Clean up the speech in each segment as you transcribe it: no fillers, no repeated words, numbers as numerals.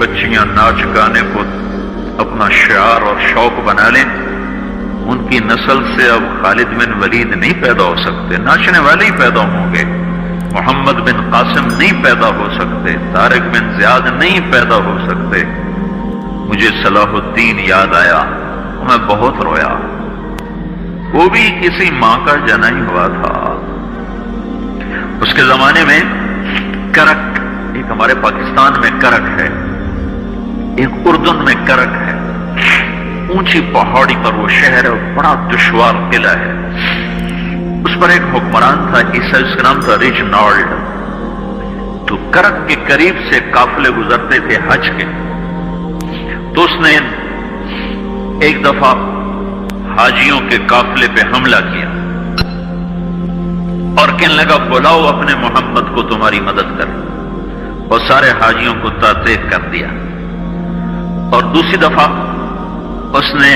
بچیاں ناچ گانے کو اپنا شعار اور شوق بنا لیں، ان کی نسل سے اب خالد بن ولید نہیں پیدا ہو سکتے، ناچنے والے ہی پیدا ہوں گے، محمد بن قاسم نہیں پیدا ہو سکتے، طارق بن زیاد نہیں پیدا ہو سکتے۔ مجھے صلاح الدین یاد آیا، میں بہت رویا، وہ بھی کسی ماں کا جنا ہی ہوا تھا۔ اس کے زمانے میں کرک، ایک ہمارے پاکستان میں کرک ہے، ایک اردن میں کرک ہے، اونچی پہاڑی پر وہ شہر ہے، بڑا دشوار قلعہ ہے، اس پر ایک حکمران تھا عیسائی، اس کا نام تھا ریجنالڈ۔ تو کرک کے قریب سے قافلے گزرتے تھے حج کے، تو اس نے ایک دفعہ حاجیوں کے قافلے پہ حملہ کیا اور کہنے لگا بلاؤ اپنے محمد کو تمہاری مدد کر، اور سارے حاجیوں کو تعطیق کر دیا۔ اور دوسری دفعہ اس نے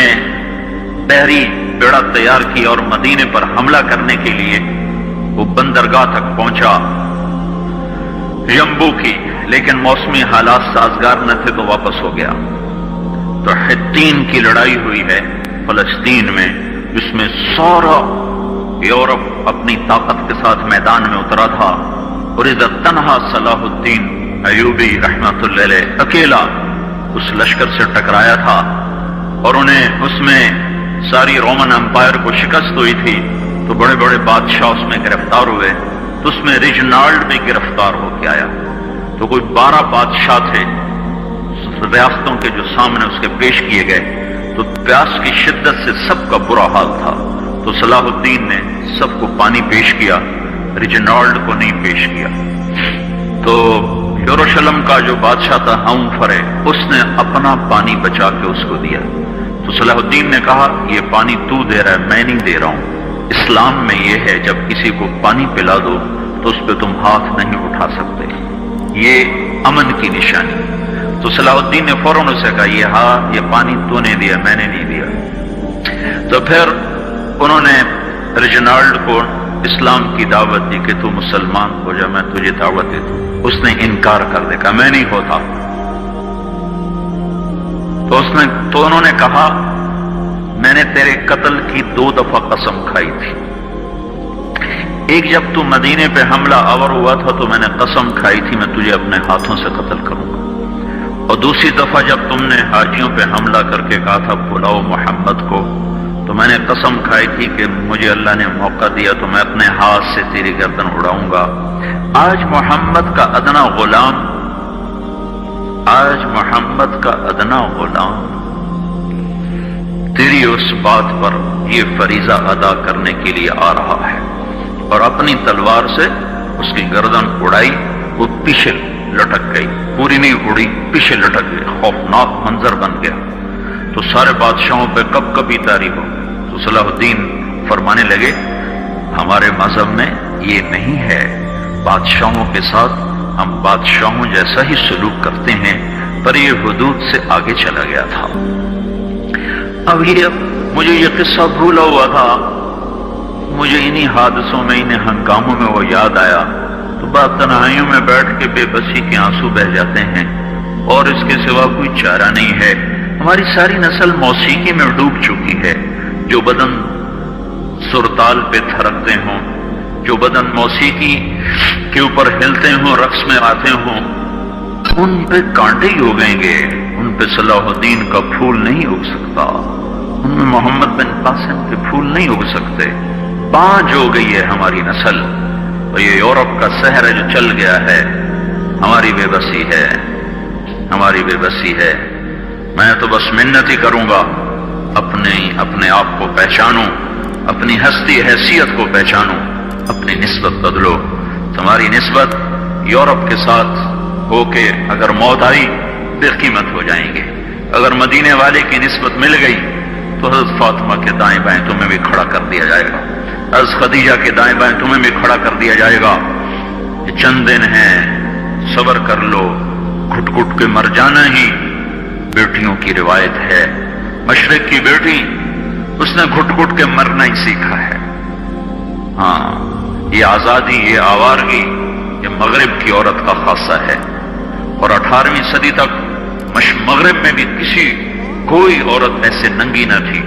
بحری بیڑا تیار کیا اور مدینے پر حملہ کرنے کے لیے وہ بندرگاہ تک پہنچا یمبو کی، لیکن موسمی حالات سازگار نہ تھے تو واپس ہو گیا۔ تو حطین کی لڑائی ہوئی ہے فلسطین میں، جس میں سارا یورپ اپنی طاقت کے ساتھ میدان میں اترا تھا، اور ادھر تنہا صلاح الدین ایوبی رحمت اللہ علیہ اکیلا اس لشکر سے ٹکرایا تھا، اور انہیں اس میں ساری رومن امپائر کو شکست ہوئی تھی، تو بڑے بڑے بادشاہ اس میں گرفتار ہوئے، تو اس میں ریجنالڈ بھی گرفتار ہو کے آیا۔ تو کوئی 12 بادشاہ تھے ریاستوں کے جو سامنے اس کے پیش کیے گئے، تو پیاس کی شدت سے سب کا برا حال تھا، تو صلاح الدین نے سب کو پانی پیش کیا، ریجنالڈ کو نہیں پیش کیا۔ تو یروشلم کا جو بادشاہ تھا ہمفرے، اس نے اپنا پانی بچا کے اس کو دیا۔ تو صلاح الدین نے کہا یہ پانی تو دے رہا ہے، میں نہیں دے رہا ہوں۔ اسلام میں یہ ہے جب کسی کو پانی پلا دو تو اس پہ تم ہاتھ نہیں اٹھا سکتے، یہ امن کی نشانی۔ تو صلاح الدین نے فوراً اسے کہا یہ پانی تو نے دیا، میں نے نہیں دیا۔ تو پھر انہوں نے ریجنالڈ کو اسلام کی دعوت دی کہ تو مسلمان ہو جا، میں تجھے دعوت دیتا ہوں۔ اس نے انکار کر دیا، کہا میں نہیں ہوتا۔ تو انہوں نے کہا میں نے تیرے قتل کی 2 دفعہ قسم کھائی تھی، ایک جب تو مدینے پہ حملہ آور ہوا تھا تو میں نے قسم کھائی تھی میں تجھے اپنے ہاتھوں سے قتل کروں گا، اور دوسری دفعہ جب تم نے حاجیوں پہ حملہ کر کے کہا تھا بلاؤ محمد کو، تو میں نے قسم کھائی تھی کہ مجھے اللہ نے موقع دیا تو میں اپنے ہاتھ سے تیری گردن اڑاؤں گا۔ آج محمد کا ادنا غلام تیری اس بات پر یہ فریضہ ادا کرنے کے لیے آ رہا ہے، اور اپنی تلوار سے اس کی گردن اڑائی، وہ پیچھے لٹک گئی، پوری نہیں اڑی، پیچھے لٹک گئی، خوفناک منظر بن گیا۔ تو سارے بادشاہوں پہ کب کبھی طاری ہو۔ تو صلاح الدین فرمانے لگے ہمارے مذہب میں یہ نہیں ہے، بادشاہوں کے ساتھ ہم بادشاہوں جیسا ہی سلوک کرتے ہیں، پر یہ حدود سے آگے چلا گیا تھا۔ اب مجھے یہ قصہ بھولا ہوا تھا، مجھے انہی حادثوں میں، انہی ہنگاموں میں وہ یاد آیا، تو بعد تنہائیوں میں بیٹھ کے بے بسی کے آنسو بہہ جاتے ہیں، اور اس کے سوا کوئی چارہ نہیں ہے۔ ہماری ساری نسل موسیقی میں ڈوب چکی ہے، جو بدن سرتال پہ تھرکتے ہوں، جو بدن موسیقی کے اوپر ہلتے ہوں، رقص میں آتے ہوں، ان پہ کانٹے ہی اگیں گے، ان پہ صلاح الدین کا پھول نہیں اگ سکتا، ان میں محمد بن قاسم کے پھول نہیں اگ سکتے۔ پانچ ہو گئی ہے ہماری نسل، اور یہ یورپ کا سحر ہے جو چل گیا ہے، ہماری بے بسی ہے، ہماری بے بسی ہے۔ میں تو بس منت ہی کروں گا اپنے آپ کو پہچانوں، اپنی ہستی حیثیت کو پہچانوں، اپنی نسبت بدلو۔ تمہاری نسبت یورپ کے ساتھ ہو کے اگر موت آئی بے قیمت ہو جائیں گے، اگر مدینے والے کی نسبت مل گئی تو حضرت فاطمہ کے دائیں بائیں تمہیں بھی کھڑا کر دیا جائے گا، حضرت خدیجہ کے دائیں بائیں تمہیں بھی کھڑا کر دیا جائے گا۔ یہ چند دن ہیں، صبر کر لو، گھٹ گھٹ کے مر جانا ہی بیٹیوں کی روایت ہے۔ مشرق کی بیٹی، اس نے گھٹ گھٹ کے مرنا ہی سیکھا ہے۔ ہاں، یہ آزادی، یہ آوارگی، یہ مغرب کی عورت کا خاصہ ہے، اور 18ویں صدی تک مغرب میں بھی کوئی عورت ایسے ننگی نہ تھی